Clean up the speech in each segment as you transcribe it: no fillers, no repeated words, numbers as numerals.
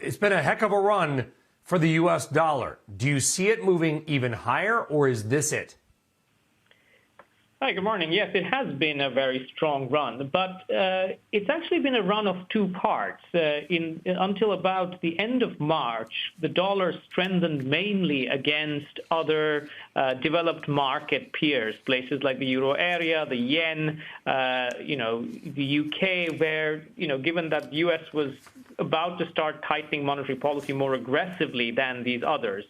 it's been a heck of a run for the U.S. dollar. Do you see it moving even higher, or is this it? Hi, good morning. Yes, it has been a very strong run, but it's actually been a run of two parts. Until about the end of March, the dollar strengthened mainly against other developed market peers, places like the euro area, the yen, the UK, where, given that the US was about to start tightening monetary policy more aggressively than these others.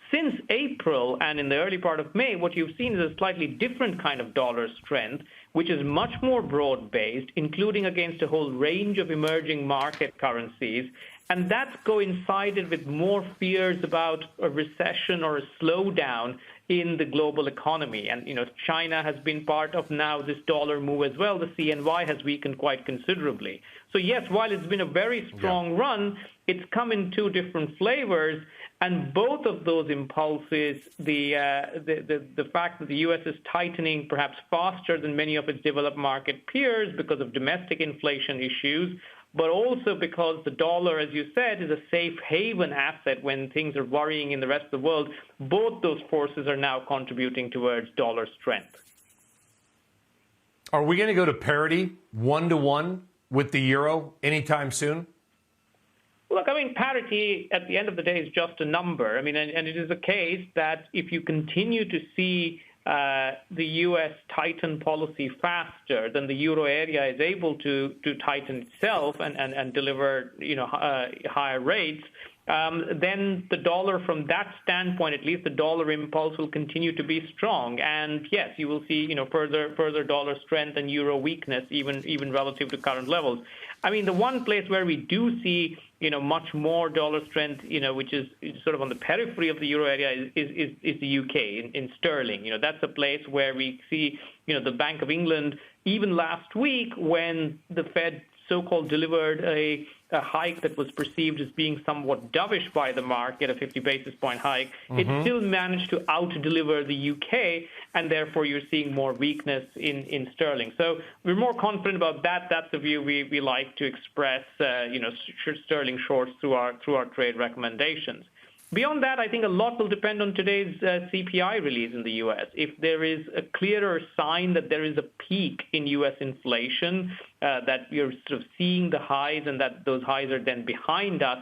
Since April and in the early part of May, what you've seen is a slightly different kind of dollar strength, which is much more broad-based, including against a whole range of emerging market currencies. And that's coincided with more fears about a recession or a slowdown in the global economy. And, China has been part of now this dollar move as well. The CNY has weakened quite considerably. So, yes, while it's been a very strong run, it's come in two different flavors. And both of those impulses, the fact that the U.S. is tightening perhaps faster than many of its developed market peers because of domestic inflation issues, but also because the dollar, as you said, is a safe haven asset when things are worrying in the rest of the world, both those forces are now contributing towards dollar strength. Are we going to go to parity 1-to-1 with the euro anytime soon? Look, parity at the end of the day is just a number. And it is a case that if you continue to see the U.S. tighten policy faster than the euro area is able to tighten itself and deliver, higher rates, then the dollar, from that standpoint, at least the dollar impulse will continue to be strong. And yes, you will see, further dollar strength and euro weakness, even relative to current levels. The one place where we do see, much more dollar strength, which is sort of on the periphery of the euro area is the UK in sterling. That's a place where we see, the Bank of England, even last week when the Fed so-called delivered a hike that was perceived as being somewhat dovish by the market, a 50 basis point hike, it still managed to out-deliver the UK, and therefore you're seeing more weakness in sterling. So we're more confident about that. That's the view we like to express, sterling shorts through our trade recommendations. Beyond that, I think a lot will depend on today's CPI release in the U.S. If there is a clearer sign that there is a peak in U.S. inflation, that you're sort of seeing the highs and that those highs are then behind us,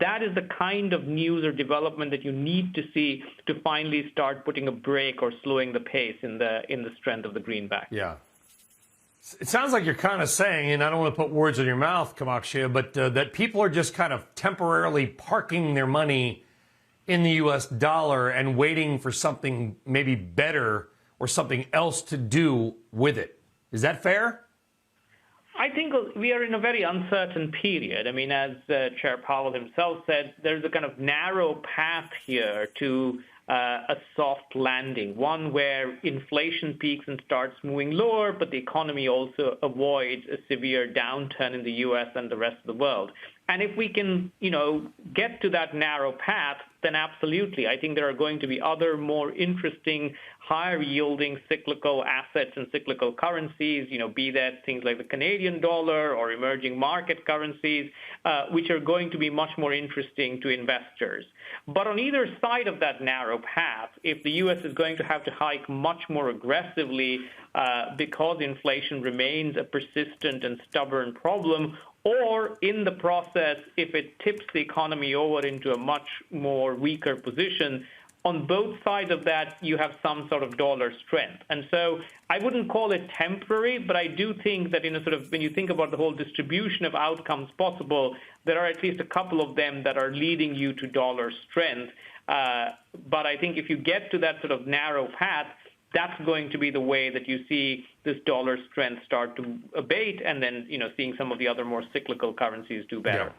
that is the kind of news or development that you need to see to finally start putting a brake or slowing the pace in the strength of the greenback. Yeah. It sounds like you're kind of saying, and I don't want to put words in your mouth, Kamakshia, but that people are just kind of temporarily parking their money in the U.S. dollar and waiting for something maybe better or something else to do with it. Is that fair? I think we are in a very uncertain period. As Chair Powell himself said, there's a kind of narrow path here to a soft landing, one where inflation peaks and starts moving lower, but the economy also avoids a severe downturn in the U.S. and the rest of the world. And if we can, get to that narrow path, then absolutely. I think there are going to be other more interesting, higher-yielding cyclical assets and cyclical currencies, be that things like the Canadian dollar or emerging market currencies, which are going to be much more interesting to investors. But on either side of that narrow path, if the U.S. is going to have to hike much more aggressively because inflation remains a persistent and stubborn problem, or in the process, if it tips the economy over into a much more weaker position, on both sides of that, you have some sort of dollar strength. And so I wouldn't call it temporary, but I do think that when you think about the whole distribution of outcomes possible, there are at least a couple of them that are leading you to dollar strength. But I think if you get to that sort of narrow path, that's going to be the way that you see this dollar strength start to abate, and then, seeing some of the other more cyclical currencies do better. Yeah.